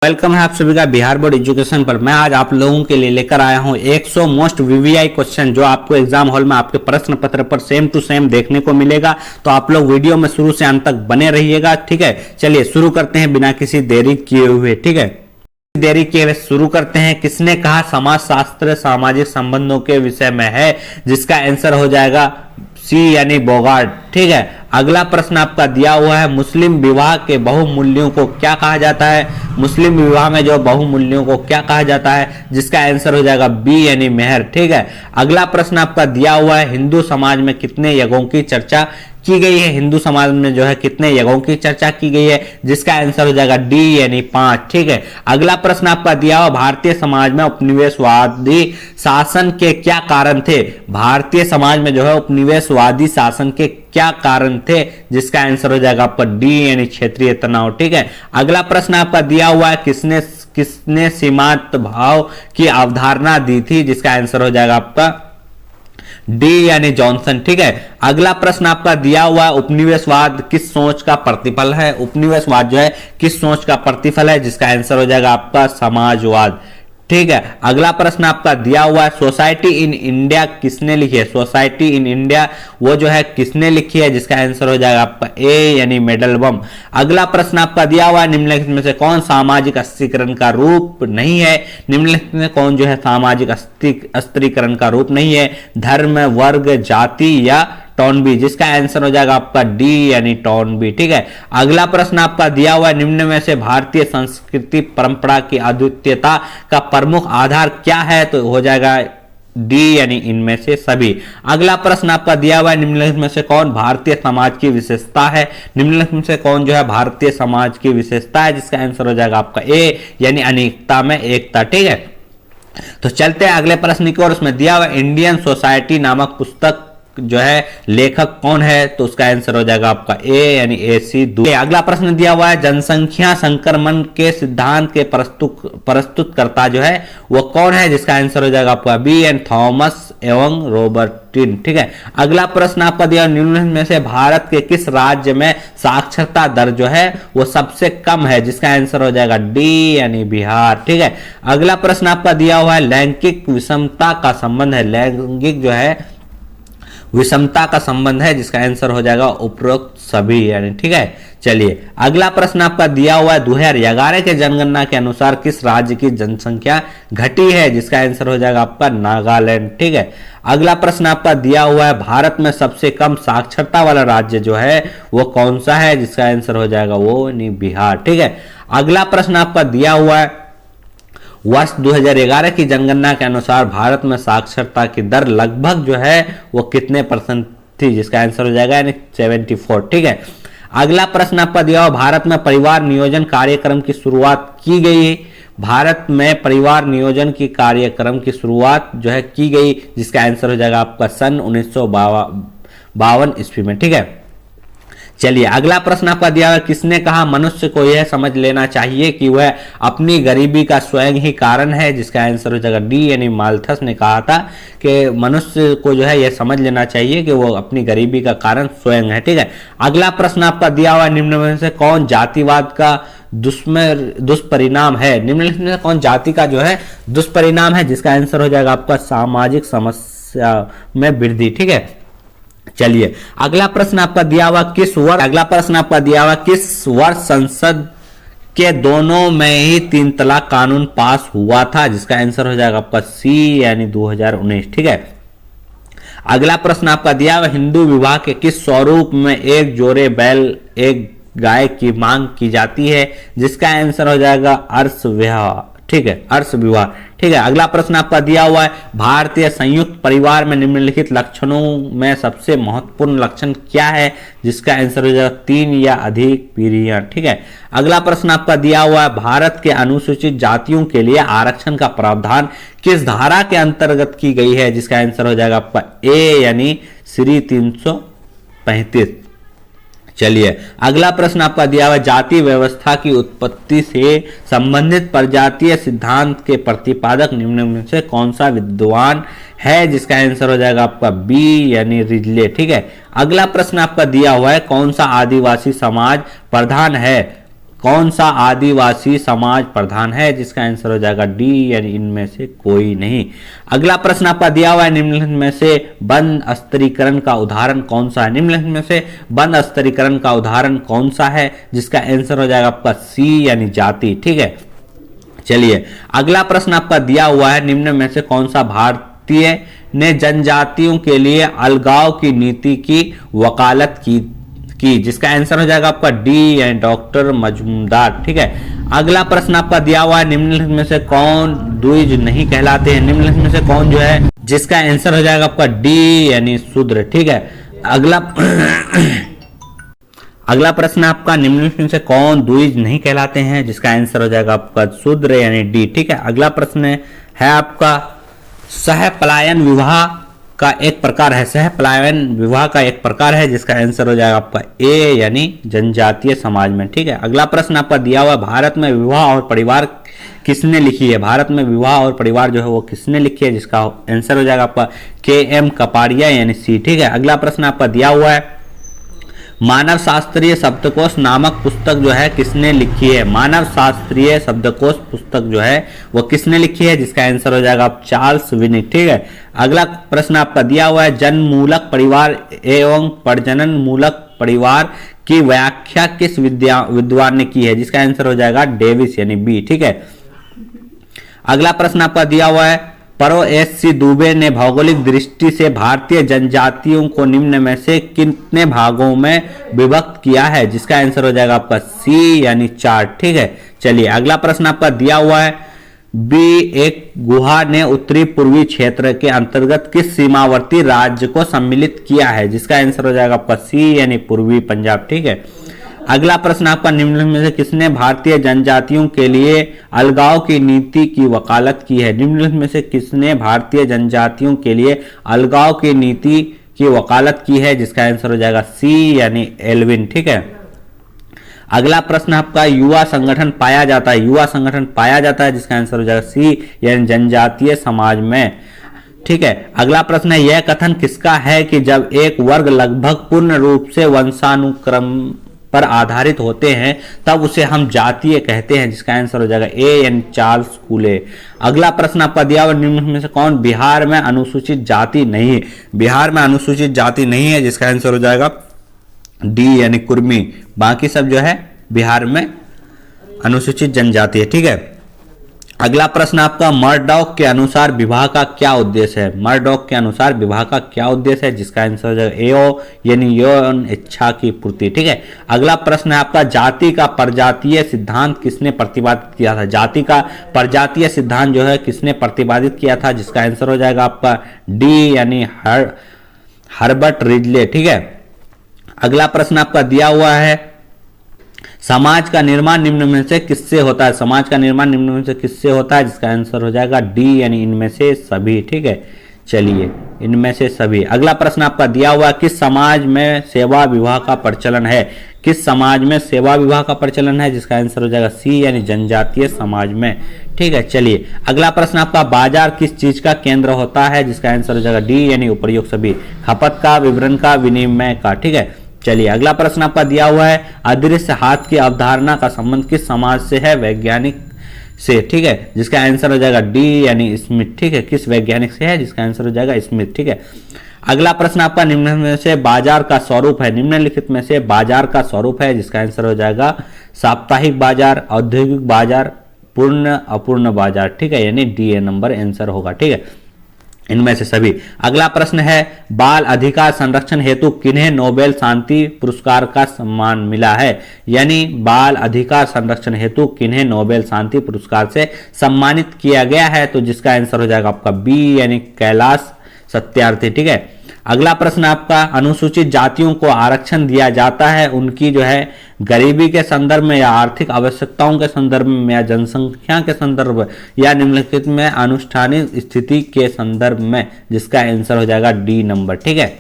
Welcome है आप सभी का बिहार बोर्ड एजुकेशन पर। मैं आज आप लोगों के लिए लेकर आया हूं 100 मोस्ट वीवीआई क्वेश्चन जो आपको एग्जाम हॉल में आपके प्रश्न पत्र पर सेम टू सेम देखने को मिलेगा। तो आप लोग वीडियो में शुरू से अंत तक बने रहिएगा, ठीक है। चलिए शुरू करते हैं बिना किसी देरी किए हुए, ठीक है। देरी किए हुए शुरू करते हैं। किसने कहा समाजशास्त्र सामाजिक संबंधों के विषय में है, जिसका आंसर हो जाएगा सी यानी बोगार्ट, ठीक है। अगला प्रश्न आपका दिया हुआ है मुस्लिम विवाह के बहुमूल्यों को क्या कहा जाता है। मुस्लिम विवाह में जो बहुमूल्यों को क्या कहा जाता है, जिसका आंसर हो जाएगा बी यानी मेहर, ठीक है। अगला प्रश्न आपका दिया हुआ है हिंदू समाज में कितने यज्ञों की चर्चा की गई है। हिंदू समाज में जो है कितने यज्ञों की चर्चा की गई है, जिसका आंसर हो जाएगा डी यानी 5, ठीक है। अगला प्रश्न आपका दिया हुआ भारतीय समाज में उपनिवेशवादी शासन के क्या कारण थे। भारतीय समाज में जो है उपनिवेशवादी शासन के क्या कारण थे, जिसका आंसर हो जाएगा आपका डी यानी क्षेत्रीय तनाव, ठीक है। अगला प्रश्न आपका दिया हुआ है किसने सीमांत भाव की अवधारणा दी थी, जिसका आंसर हो जाएगा आपका डी यानी जॉनसन, ठीक है। अगला प्रश्न आपका दिया हुआ उपनिवेशवाद किस सोच का प्रतिफल है। उपनिवेशवाद जो है किस सोच का प्रतिफल है, जिसका आंसर हो जाएगा आपका समाजवाद, ठीक है। अगला प्रश्न आपका दिया हुआ है सोसाइटी इन इंडिया किसने लिखी है। सोसाइटी इन इंडिया वो जो है किसने लिखी है, जिसका आंसर हो जाएगा आपका ए यानी मेडलबम। अगला प्रश्न आपका दिया हुआ है निम्नलिखित में से कौन सामाजिक अस्त्रीकरण का रूप नहीं है। निम्नलिखित में कौन जो है सामाजिक अस्त्रीकरण का रूप नहीं है। धर्म, वर्ग, जाति या टॉन बी, जिसका आंसर हो जाएगा आपका डी यानी टॉन बी, ठीक है। अगला प्रश्न आपका दिया हुआ है निम्न में से भारतीय संस्कृति परंपरा की अद्वितीयता का प्रमुख आधार क्या है, तो हो जाएगा डी यानी इनमें से सभी। अगला प्रश्न आपका दिया हुआ है निम्नलिखित में से कौन भारतीय समाज की विशेषता है। निम्नलिखित में से कौन जो है भारतीय समाज की विशेषता है, जिसका आंसर हो जाएगा आपका ए यानी अनेकता में एकता, ठीक है। तो चलते हैं अगले प्रश्न की ओर। उसमें दिया हुआ इंडियन सोसाइटी नामक पुस्तक जो है लेखक कौन है, तो उसका आंसर हो जाएगा आपका ए यानी AC दूसरे। अगला प्रश्न दिया हुआ है जनसंख्या संक्रमण के सिद्धांत के प्रस्तुतकर्ता जो है वो कौन है, जिसका आंसर हो जाएगा आपका बी एन थॉमस एवं रॉबर्टिन, ठीक है। अगला प्रश्न आपका दिया निम्नलिखित में से भारत के किस राज्य में साक्षरता दर जो है वो सबसे कम है, जिसका आंसर हो जाएगा डी यानी बिहार, ठीक है। अगला प्रश्न आपका दिया हुआ है लैंगिक विषमता का संबंध है। लैंगिक जो है विषमता का संबंध है, जिसका आंसर हो जाएगा उपरोक्त सभी यानी, ठीक है। चलिए अगला प्रश्न आपका दिया हुआ है 2011 के जनगणना के अनुसार किस राज्य की जनसंख्या घटी है, जिसका आंसर हो जाएगा आपका नागालैंड, ठीक है। अगला प्रश्न आपका दिया हुआ है भारत में सबसे कम साक्षरता वाला राज्य जो है वो कौन सा है, जिसका आंसर हो जाएगा वो नहीं बिहार, ठीक है। अगला प्रश्न आपका दिया हुआ है वर्ष 2011 की जनगणना के अनुसार भारत में साक्षरता की दर लगभग जो है वो कितने % थी, जिसका आंसर हो जाएगा यानी 74, ठीक है। अगला प्रश्न आपका दिया हुआ भारत में परिवार नियोजन कार्यक्रम की शुरुआत की गई। भारत में परिवार नियोजन की कार्यक्रम की शुरुआत जो है की गई, जिसका आंसर हो जाएगा आपका सन 1952 ईस्वी में, ठीक है। चलिए अगला प्रश्न आपका दिया हुआ किसने कहा मनुष्य को यह समझ लेना चाहिए कि वह अपनी गरीबी का स्वयं ही कारण है, जिसका आंसर हो जाएगा डी यानी माल्थस ने कहा था कि मनुष्य को जो है यह समझ लेना चाहिए कि वो अपनी गरीबी का कारण स्वयं है, ठीक है। अगला प्रश्न आपका दिया हुआ निम्न में से कौन जातिवाद का दुष्परिणाम है। निम्नलिखित में कौन जाति का जो है दुष्परिणाम है, जिसका आंसर हो जाएगा आपका सामाजिक समस्या में वृद्धि, ठीक है। चलिए अगला प्रश्न आपका दिया हुआ किस वर्ष संसद के दोनों में ही 3 तलाक कानून पास हुआ था, जिसका आंसर हो जाएगा आपका सी यानी 2019, ठीक है। अगला प्रश्न आपका दिया हुआ हिंदू विवाह के किस स्वरूप में एक जोड़े बैल एक गाय की मांग की जाती है, जिसका आंसर हो जाएगा अर्श विवाह, ठीक है, अर्श विवाह, ठीक है। अगला प्रश्न आपका दिया हुआ है भारतीय संयुक्त परिवार में निम्नलिखित लक्षणों में सबसे महत्वपूर्ण लक्षण क्या है, जिसका आंसर हो जाएगा 3 या अधिक पीढ़ियां, ठीक है। अगला प्रश्न आपका दिया हुआ है भारत के अनुसूचित जातियों के लिए आरक्षण का प्रावधान किस धारा के अंतर्गत की गई है, जिसका आंसर हो जाएगा आपका ए यानी श्री 335। चलिए अगला प्रश्न आपका दिया हुआ जाति व्यवस्था की उत्पत्ति से संबंधित प्रजातीय सिद्धांत के प्रतिपादक निम्न में से कौन सा विद्वान है, जिसका आंसर हो जाएगा आपका बी यानी रिजले, ठीक है। अगला प्रश्न आपका दिया हुआ है कौन सा आदिवासी समाज प्रधान है, कौन सा आदिवासी समाज प्रधान है, जिसका आंसर हो जाएगा डी यानी इनमें से कोई नहीं। अगला प्रश्न आपका दिया हुआ है, निम्नलिखित में से बंद स्तरीकरण का उदाहरण कौन सा है, निम्नलिखित में से बंद स्तरीकरण का उदाहरण कौन सा है, जिसका आंसर हो जाएगा आपका सी यानी जाति। ठीक है, चलिए अगला प्रश्न आपका दिया हुआ है, निम्न में से कौन सा भारतीय ने जनजातियों के लिए अलगाव की नीति की वकालत की, जिसका आंसर हो जाएगा आपका डी यानी डॉक्टर मजूमदार। ठीक है, अगला प्रश्न आपका दिया हुआ है, निम्नलिखित में से कौन द्विज नहीं कहलाते हैं, निम्नलिखित में से कौन जो है, जिसका आंसर हो जाएगा आपका डी यानी शूद्र। ठीक है, अगला प्रश्न आपका, निम्नलिखित में से कौन द्विज नहीं कहलाते हैं, जिसका आंसर हो जाएगा आपका शूद्र यानी डी। ठीक है, अगला प्रश्न है आपका सह पलायन विवाह का एक प्रकार है, सह पलायन विवाह का एक प्रकार है, जिसका आंसर हो जाएगा आपका ए यानी जनजातीय समाज में। ठीक है, अगला प्रश्न आपका दिया हुआ है, भारत में विवाह और परिवार किसने लिखी है, भारत में विवाह और परिवार जो है वो किसने लिखी है, जिसका आंसर हो जाएगा आपका के एम कपाड़िया यानी सी। ठीक है, अगला प्रश्न आपका दिया हुआ है, मानव शास्त्रीय शब्दकोश नामक पुस्तक जो है किसने लिखी है, मानव शास्त्रीय शब्दकोश पुस्तक जो है वो किसने लिखी है, जिसका आंसर हो जाएगा आप चार्ल्स विनिक। ठीक है, अगला प्रश्न आपका दिया हुआ है, जन्म मूलक परिवार एवं प्रजनन मूलक परिवार की व्याख्या किस विद्वान ने की है, जिसका आंसर हो जाएगा डेविस यानी बी। ठीक है, अगला प्रश्न आपका दिया हुआ है, परो एस सी दुबे ने भौगोलिक दृष्टि से भारतीय जनजातियों को निम्न में से कितने भागों में विभक्त किया है, जिसका आंसर हो जाएगा आपका सी यानी 4। ठीक है, चलिए अगला प्रश्न आपका दिया हुआ है, बी एक गुहा ने उत्तरी पूर्वी क्षेत्र के अंतर्गत किस सीमावर्ती राज्य को सम्मिलित किया है, जिसका आंसर हो जाएगा आपका सी यानी पूर्वी पंजाब। ठीक है, अगला प्रश्न आपका, निम्नलिखित में से किसने भारतीय जनजातियों के लिए अलगाव की नीति की वकालत की है, निम्नलिखित में से किसने भारतीय जनजातियों के लिए अलगाव की नीति की वकालत की है, जिसका आंसर हो जाएगा सी यानी एल्विन। ठीक है, अगला प्रश्न आपका, युवा संगठन पाया जाता है, युवा संगठन पाया जाता है, जिसका आंसर हो जाएगा सी यानी जनजातीय समाज में। ठीक है, अगला प्रश्न है, यह कथन किसका है कि जब एक वर्ग लगभग पूर्ण रूप से वंशानुक्रम पर आधारित होते हैं तब उसे हम जातीय कहते हैं, जिसका आंसर हो जाएगा ए यानी चार्ल्स कूले। अगला प्रश्न आपका दिया हुआ, निम्न में से कौन बिहार में अनुसूचित जाति नहीं है, बिहार में अनुसूचित जाति नहीं है, जिसका आंसर हो जाएगा डी यानी कुर्मी। बाकी सब जो है बिहार में अनुसूचित जनजाति है। ठीक है, अगला प्रश्न आपका, मर्डॉक के अनुसार विवाह का क्या उद्देश्य है, मर्डॉक के अनुसार विवाह का क्या उद्देश्य है, जिसका आंसर हो जाएगा एओ यानी यौन इच्छा की पूर्ति। ठीक है, अगला प्रश्न है आपका, जाति का परजातीय सिद्धांत किसने प्रतिपादित किया था, जाति का परजातीय सिद्धांत जो है किसने प्रतिपादित किया था, जिसका आंसर हो जाएगा आपका डी यानी हर्बर्ट रिजले। ठीक है, अगला प्रश्न आपका दिया हुआ है, समाज का निर्माण निम्न में से किससे होता है, समाज का निर्माण निम्न में से किससे होता है, जिसका आंसर हो जाएगा डी यानी इनमें से सभी। ठीक है, चलिए इनमें से सभी। अगला प्रश्न आपका दिया हुआ है, किस समाज में सेवा विवाह का प्रचलन है, किस समाज में सेवा विवाह का प्रचलन है, जिसका आंसर हो जाएगा सी यानी जनजातीय समाज में। ठीक है, चलिए अगला प्रश्न आपका, बाजार किस चीज का केंद्र होता है, जिसका आंसर हो जाएगा डी यानी उपयोग सभी, खपत का, विवरण का, विनिमय का। ठीक है, चलिए अगला प्रश्न आपका दिया हुआ है, अदृश्य हाथ की अवधारणा का संबंध किस समाज से है, वैज्ञानिक से। ठीक है, जिसका आंसर हो जाएगा डी यानी स्मिथ। ठीक है, किस वैज्ञानिक से है, जिसका आंसर हो जाएगा स्मिथ। ठीक है, अगला प्रश्न आपका, निम्न में से बाजार का स्वरूप है, निम्नलिखित में से बाजार का स्वरूप है, जिसका आंसर हो जाएगा साप्ताहिक बाजार, औद्योगिक बाजार, पूर्ण अपूर्ण बाजार। ठीक है, यानी डी ए नंबर आंसर होगा। ठीक है, इनमें से सभी। अगला प्रश्न है, बाल अधिकार संरक्षण हेतु किन्हें नोबेल शांति पुरस्कार का सम्मान मिला है, यानी बाल अधिकार संरक्षण हेतु किन्हें नोबेल शांति पुरस्कार से सम्मानित किया गया है, तो जिसका आंसर हो जाएगा आपका बी यानी कैलाश सत्यार्थी। ठीक है, अगला प्रश्न आपका, अनुसूचित जातियों को आरक्षण दिया जाता है उनकी जो है गरीबी के संदर्भ में या आर्थिक आवश्यकताओं के संदर्भ में या जनसंख्या के संदर्भ या निम्नलिखित में अनुष्ठानिक स्थिति के संदर्भ में, जिसका आंसर हो जाएगा डी नंबर। ठीक है,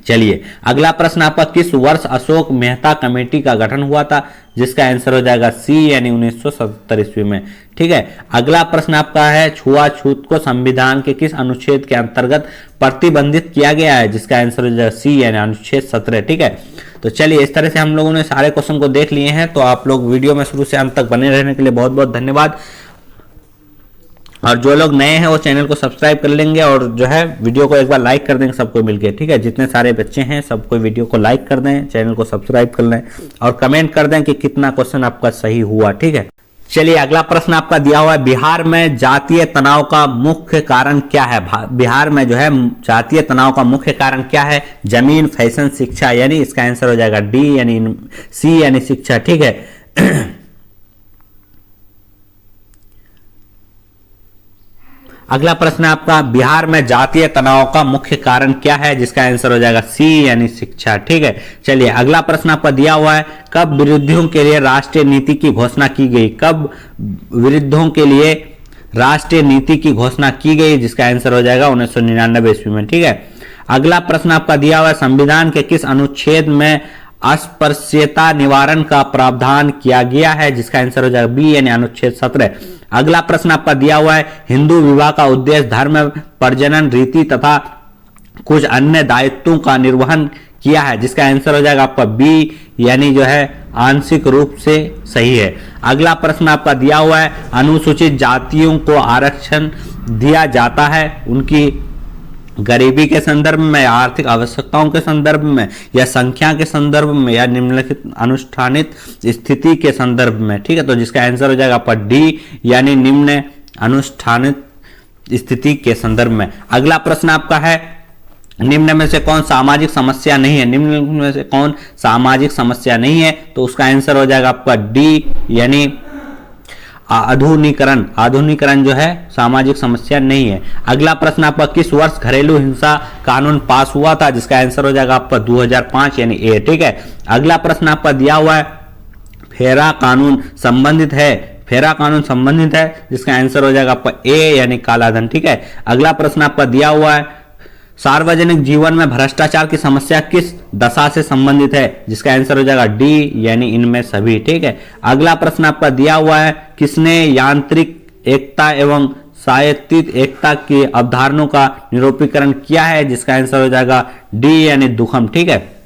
चलिए अगला प्रश्न आपका, किस वर्ष अशोक मेहता कमेटी का गठन हुआ था, जिसका आंसर हो जाएगा सी यानी 1977 ईस्वी में। ठीक है, अगला प्रश्न आपका है, छुआछूत को संविधान के किस अनुच्छेद के अंतर्गत प्रतिबंधित किया गया है, जिसका आंसर हो जाएगा सी यानी अनुच्छेद 17। ठीक है, तो चलिए, इस तरह से हम लोगों ने सारे क्वेश्चन को देख लिए हैं। तो आप लोग वीडियो में शुरू से अंत तक बने रहने के लिए बहुत बहुत धन्यवाद। और जो लोग नए हैं वो चैनल को सब्सक्राइब कर लेंगे और जो है वीडियो को एक बार लाइक कर देंगे सबको मिलके, ठीक है। जितने सारे बच्चे हैं सबको वीडियो को लाइक कर दें, चैनल को सब्सक्राइब कर लें और कमेंट कर दें कि कितना क्वेश्चन आपका सही हुआ, ठीक है। चलिए, अगला प्रश्न आपका दिया हुआ है, बिहार में जातीय तनाव का मुख्य कारण क्या है। बिहार में जो है जातीय तनाव का मुख्य कारण क्या है। जमीन, फैशन, शिक्षा, यानी इसका आंसर हो जाएगा डी यानी सी यानी शिक्षा, ठीक है। अगला प्रश्न आपका, बिहार में जातीय तनाव का मुख्य कारण क्या है, जिसका आंसर हो जाएगा सी यानी शिक्षा, ठीक है। चलिए, अगला प्रश्न आपका दिया हुआ है, कब विरुद्धों के लिए राष्ट्रीय नीति की घोषणा की गई। कब विरुद्धों के लिए राष्ट्रीय नीति की घोषणा की गई, जिसका आंसर हो जाएगा 1999 ईस्वी में, ठीक है। अगला प्रश्न आपका दिया हुआ है, संविधान के किस अनुच्छेद में अस्पृश्यता निवारण का प्रावधान किया गया है, जिसका आंसर हो जाएगा बी यानी अनुच्छेद 17। अगला प्रश्न आपका दिया हुआ है, हिंदू विवाह का उद्देश्य धर्म, प्रजनन रीति तथा कुछ अन्य दायित्वों का निर्वहन किया है, जिसका आंसर हो जाएगा आपका बी यानी जो है आंशिक रूप से सही है। अगला प्रश्न आपका दिया हुआ है, अनुसूचित जातियों को आरक्षण दिया जाता है उनकी गरीबी के संदर्भ में, आर्थिक आवश्यकताओं के संदर्भ में, या संख्या के संदर्भ में, या निम्नलिखित अनुष्ठानित स्थिति के संदर्भ में, ठीक है। तो जिसका आंसर हो जाएगा आपका डी यानी निम्न अनुष्ठानित स्थिति के संदर्भ में। अगला प्रश्न आपका है, निम्न में से कौन सामाजिक समस्या नहीं है। निम्न में से कौन सामाजिक समस्या नहीं है, तो उसका आंसर हो जाएगा आपका डी यानी आधुनिकरण। आधुनिकरण जो है सामाजिक समस्या नहीं है। अगला प्रश्न आपका, किस वर्ष घरेलू हिंसा कानून पास हुआ था, जिसका आंसर हो जाएगा आपका 2005 यानी ए, ठीक है। अगला प्रश्न आपका दिया हुआ है, फेरा कानून संबंधित है। फेरा कानून संबंधित है, जिसका आंसर हो जाएगा आपका ए यानी कालाधन, ठीक है। अगला प्रश्न आपका दिया हुआ है, सार्वजनिक जीवन में भ्रष्टाचार की समस्या किस दशा से संबंधित है, जिसका आंसर हो जाएगा डी यानी इनमें सभी, ठीक है। अगला प्रश्न आपका दिया हुआ है, किसने यांत्रिक एकता एवं स्वायत्तित एकता की अवधारणाओं का निरूपीकरण किया है, जिसका आंसर हो जाएगा डी यानी दुखम, ठीक है।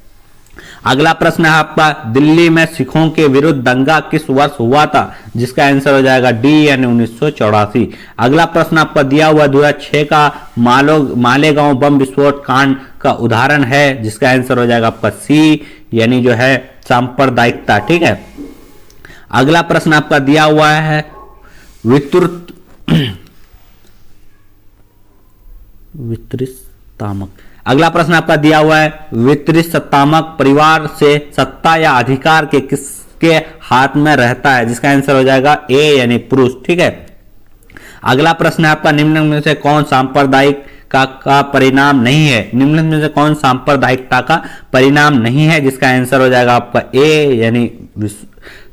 अगला प्रश्न है आपका, दिल्ली में सिखों के विरुद्ध दंगा किस वर्ष हुआ था, जिसका आंसर हो जाएगा डी यानी 1984। अगला प्रश्न आपका दिया हुआ 2006 का मालेगांव बम विस्फोट कांड का उदाहरण है, जिसका आंसर हो जाएगा आपका सी यानी जो है सांप्रदायिकता, ठीक है। अगला प्रश्न आपका दिया हुआ है, वितरितात्मक। अगला प्रश्न आपका दिया हुआ है, वितरितात्मक परिवार से सत्ता या अधिकार के किसके हाथ में रहता है, जिसका आंसर हो जाएगा ए यानी पुरुष, ठीक है। अगला प्रश्न है आपका, निम्न में से कौन सांप्रदायिक का परिणाम नहीं है। निम्न में से कौन सांप्रदायिकता का परिणाम नहीं है, जिसका आंसर हो जाएगा आपका ए यानी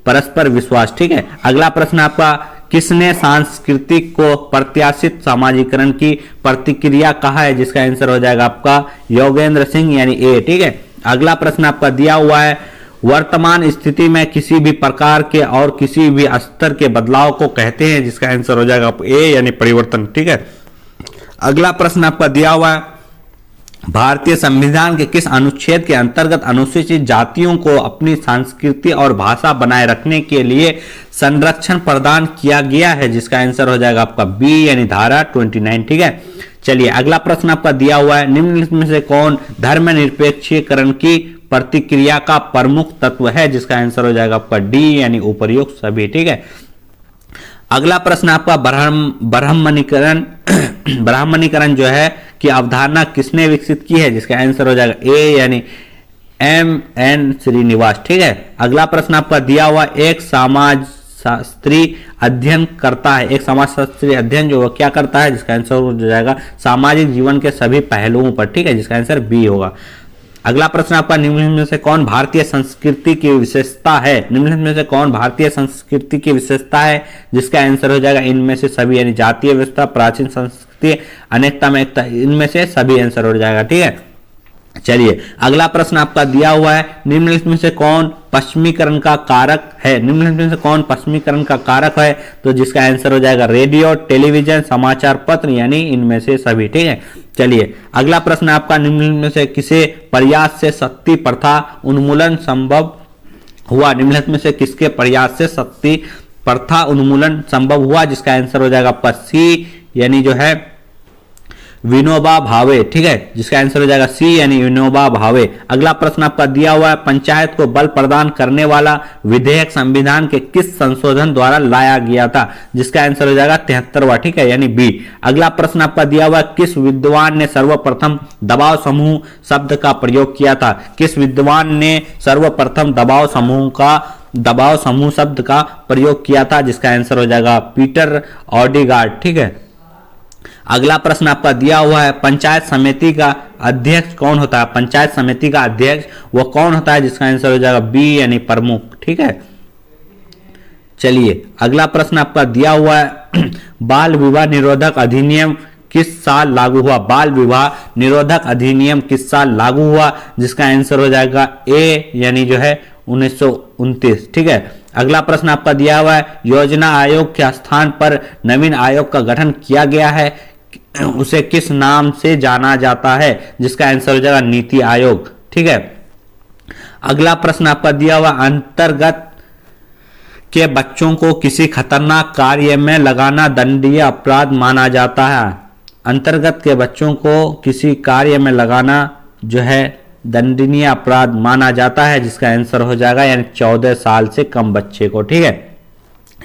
परस्पर विश्वास, ठीक है। अगला प्रश्न आपका, किसने सांस्कृतिक को प्रत्याशित सामाजिकरण की प्रतिक्रिया कहा है, जिसका आंसर हो जाएगा आपका योगेंद्र सिंह यानी ए, ठीक है। अगला प्रश्न आपका दिया हुआ है, वर्तमान स्थिति में किसी भी प्रकार के और किसी भी स्तर के बदलाव को कहते हैं, जिसका आंसर हो जाएगा ए यानी परिवर्तन, ठीक है। अगला प्रश्न आपका दिया हुआ है, भारतीय संविधान के किस अनुच्छेद के अंतर्गत अनुसूचित जातियों को अपनी संस्कृति और भाषा बनाए रखने के लिए संरक्षण प्रदान किया गया है, जिसका आंसर हो जाएगा आपका बी यानी धारा 29, ठीक है। चलिए, अगला प्रश्न आपका दिया हुआ है, निम्न में से कौन धर्मनिरपेक्षीकरण की प्रतिक्रिया का प्रमुख तत्व है, जिसका आंसर हो जाएगा आपका डी यानी उपर्युक्त सभी, ठीक है। अगला प्रश्न आपका, ब्राह्मणीकरण जो है कि अवधारणा किसने विकसित की है, जिसका आंसर हो जाएगा ए यानी M.N. श्रीनिवास, ठीक है। अगला प्रश्न आपका दिया हुआ, एक समाजशास्त्री अध्ययन करता है। एक समाजशास्त्री अध्ययन जो क्या करता है, जिसका आंसर हो जाएगा सामाजिक जीवन के सभी पहलुओं पर, ठीक है, जिसका आंसर बी होगा। अगला प्रश्न आपका, निम्न में से कौन भारतीय संस्कृति की विशेषता है। निम्न में से कौन भारतीय संस्कृति की विशेषता है, जिसका आंसर हो जाएगा इनमें से सभी यानी जातीय व्यवस्था, प्राचीन संस्कृति, अनेकता में एकता, इनमें से सभी आंसर हो जाएगा, ठीक है। चलिए, अगला प्रश्न आपका दिया हुआ है, निम्नलिखित में से कौन पश्चिमीकरण का कारक है। निम्नलिखित में से कौन पश्चिमीकरण का कारक है, तो जिसका आंसर हो जाएगा रेडियो, टेलीविजन, समाचार पत्र, यानी इनमें से सभी, ठीक है। चलिए अगला प्रश्न आपका, निम्न में से किसे प्रयास से सती प्रथा उन्मूलन संभव हुआ? निम्नलिखित में से किसके प्रयास से सती प्रथा उन्मूलन संभव हुआ? जिसका आंसर हो जाएगा आपका सी, यानी जो है विनोबा भावे। ठीक है, जिसका आंसर हो जाएगा सी, यानी विनोबा भावे। अगला प्रश्न आपका दिया हुआ है, पंचायत को बल प्रदान करने वाला विधेयक संविधान के किस संशोधन द्वारा लाया गया था? जिसका आंसर हो जाएगा 73वां। ठीक है, यानी बी। अगला प्रश्न आपका दिया हुआ है, किस विद्वान ने सर्वप्रथम दबाव समूह शब्द का प्रयोग किया था? किस विद्वान ने सर्वप्रथम दबाव समूह शब्द का प्रयोग किया था? जिसका आंसर हो जाएगा पीटर ऑडिगार्ड। ठीक है, अगला प्रश्न आपका दिया हुआ है, पंचायत समिति का अध्यक्ष कौन होता है? पंचायत समिति का अध्यक्ष वो कौन होता है? जिसका आंसर हो जाएगा बी, यानी प्रमुख। ठीक है, चलिए अगला प्रश्न आपका दिया हुआ है, बाल विवाह निरोधक अधिनियम किस साल लागू हुआ? बाल विवाह निरोधक अधिनियम किस साल लागू हुआ? जिसका आंसर हो जाएगा ए, यानी जो है 1929। ठीक है, अगला प्रश्न आपका दिया हुआ है, योजना आयोग के स्थान पर नवीन आयोग का गठन किया गया है, उसे किस नाम से जाना जाता है? जिसका आंसर हो जाएगा नीति आयोग। ठीक है, अगला प्रश्न आपका दिया हुआ, अंतर्गत के बच्चों को किसी खतरनाक कार्य में लगाना दंडनीय अपराध माना जाता है। अंतर्गत के बच्चों को किसी कार्य में लगाना जो है दंडनीय अपराध माना जाता है। जिसका आंसर हो जाएगा यानी 14 साल से कम बच्चे को। ठीक है,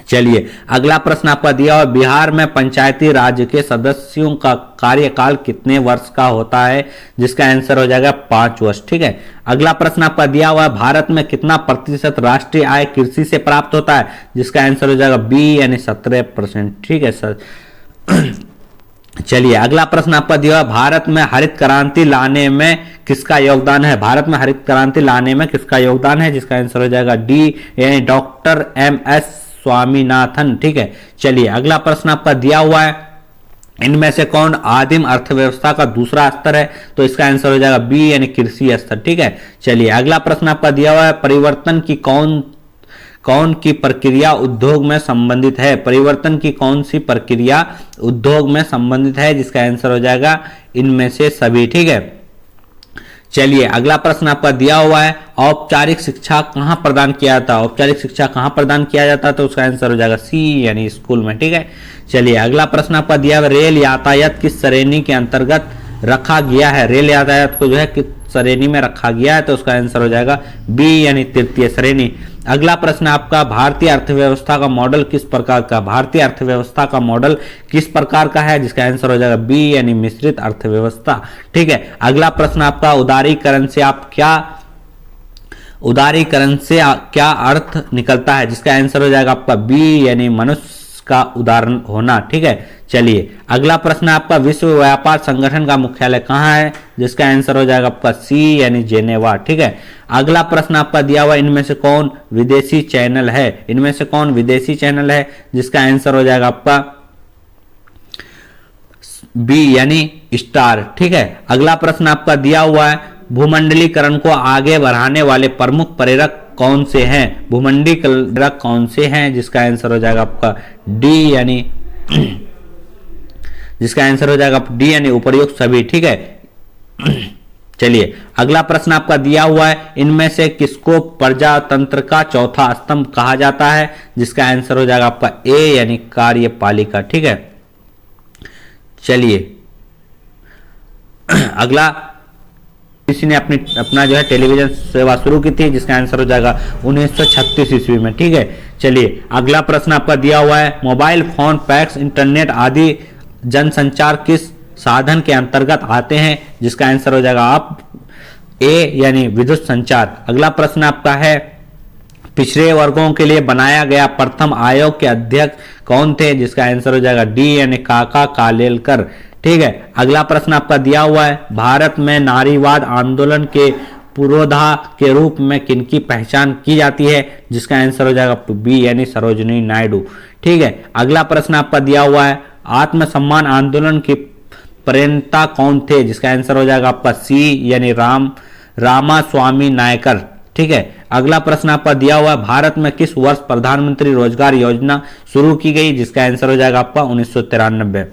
चलिए अगला प्रश्न आपका दिया हुआ, बिहार में पंचायती राज के सदस्यों का कार्यकाल कितने वर्ष का होता है? जिसका आंसर हो जाएगा 5 वर्ष। ठीक है, अगला प्रश्न आपका दिया हुआ है, भारत में कितना प्रतिशत राष्ट्रीय आय कृषि से प्राप्त होता है? जिसका आंसर हो जाएगा बी, यानी 17%। ठीक है सर, चलिए अगला प्रश्न आपका दिया हुआ, भारत में हरित क्रांति लाने में किसका योगदान है? भारत में हरित क्रांति लाने में किसका योगदान है? जिसका आंसर हो जाएगा डी, यानी डॉक्टर एम.एस. स्वामीनाथन। ठीक है, चलिए अगला प्रश्न आपका दिया हुआ है, इनमें से कौन आदिम अर्थव्यवस्था का दूसरा स्तर है? तो इसका आंसर हो जाएगा बी, यानी कृषि स्तर। ठीक है, चलिए अगला प्रश्न आपका दिया हुआ है, परिवर्तन की कौन की प्रक्रिया उद्योग में संबंधित है? परिवर्तन की कौन सी प्रक्रिया उद्योग में संबंधित है? जिसका आंसर हो जाएगा इनमें से सभी। ठीक है, चलिए अगला प्रश्न आपका दिया हुआ है, औपचारिक शिक्षा कहाँ प्रदान किया जाता है? औपचारिक शिक्षा कहाँ प्रदान किया जाता है? तो उसका आंसर हो जाएगा सी, यानी स्कूल में। ठीक है, चलिए अगला प्रश्न आपका दिया हुआ, रेल यातायात किस श्रेणी के अंतर्गत रखा गया है? रेल यातायात को जो है किस श्रेणी में रखा गया है? तो उसका आंसर हो जाएगा बी, यानी तृतीय श्रेणी। अगला प्रश्न आपका, भारतीय अर्थव्यवस्था का मॉडल किस प्रकार का? भारतीय अर्थव्यवस्था का मॉडल किस प्रकार का है? जिसका आंसर हो जाएगा बी, यानी मिश्रित अर्थव्यवस्था। ठीक है, अगला प्रश्न आपका, उदारीकरण से क्या अर्थ निकलता है? जिसका आंसर हो जाएगा आपका बी, यानी मनुष्य का उदाहरण होना। ठीक है, चलिए अगला प्रश्न आपका, विश्व व्यापार संगठन का मुख्यालय कहाँ है? जिसका आंसर हो जाएगा आपका सी, यानी जेनेवा। ठीक है, अगला प्रश्न आपका दिया हुआ, इनमें से कौन विदेशी चैनल है? इनमें से कौन विदेशी चैनल है? जिसका आंसर हो जाएगा आपका बी, यानी स्टार। ठीक है, अगला प्रश्न आपका दिया हुआ है, भूमंडलीकरण को आगे बढ़ाने वाले प्रमुख प्रेरक कौन से हैं? भूमंडलीकरण कौन से हैं? जिसका आंसर हो जाएगा आपका डी, यानी जिसका आंसर हो जाएगा डी, यानी उपर्युक्त सभी। ठीक है, चलिए अगला प्रश्न आपका दिया हुआ है, इनमें से किसको प्रजातंत्र का चौथा स्तंभ कहा जाता है? जिसका आंसर हो जाएगा आपका ए, यानी कार्यपालिका। ठीक है, चलिए अगला, किसी ने अपना जो है टेलीविजन सेवा शुरू की थी, जिसका आंसर हो जाएगा 1936 ईस्वी में। ठीक है, चलिए अगला प्रश्न आपका दिया हुआ है, मोबाइल फोन, फैक्स, इंटरनेट आदि जनसंचार किस साधन के अंतर्गत आते हैं? जिसका आंसर हो जाएगा आप ए, यानी विद्युत संचार। अगला प्रश्न आपका है, पिछड़े वर्गों के लिए बनाया गया प्रथम आयोग के अध्यक्ष कौन थे? जिसका आंसर हो जाएगा डी, यानी काका कालेलकर। ठीक है, अगला प्रश्न आपका दिया हुआ है, भारत में नारीवाद आंदोलन के पुरोधा के रूप में किनकी पहचान की जाती है? जिसका आंसर हो जाएगा बी, यानी सरोजिनी नायडू। ठीक है, अगला प्रश्न आपका दिया हुआ है, आत्मसम्मान आंदोलन के प्रणेता कौन थे? जिसका आंसर हो जाएगा आपका सी, यानी रामास्वामी नायकर। ठीक है, अगला प्रश्न आपका दिया हुआ है, भारत में किस वर्ष प्रधानमंत्री रोजगार योजना शुरू की गई? जिसका आंसर हो जाएगा आपका 1993।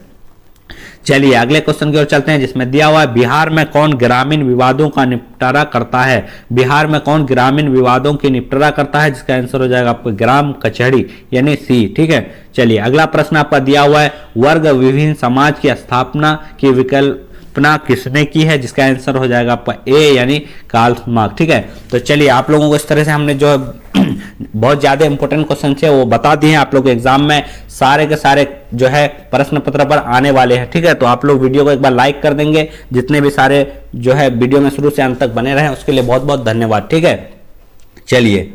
चलिए अगले क्वेश्चन की ओर चलते हैं, जिसमें दिया हुआ है बिहार में कौन ग्रामीण विवादों का निपटारा करता है। बिहार में कौन ग्रामीण विवादों की निपटारा करता है, जिसका आंसर हो जाएगा आपको ग्राम कचहरी यानी सी। ठीक है, चलिए अगला प्रश्न आपका दिया हुआ है वर्ग विहीन समाज की स्थापना की विकल्पना किसने की है, जिसका आंसर हो जाएगा आपका ए यानी कार्ल मार्क्स। ठीक है, तो चलिए आप लोगों को इस तरह से हमने जो बहुत ज्यादा इंपॉर्टेंट क्वेश्चन है वो बता दिए हैं। आप लोग एग्जाम में सारे के सारे जो है प्रश्न पत्र पर आने वाले हैं। ठीक है, तो आप लोग वीडियो को एक बार लाइक कर देंगे, जितने भी सारे जो है वीडियो में शुरू से अंत तक बने रहे उसके लिए बहुत बहुत धन्यवाद। ठीक है, चलिए।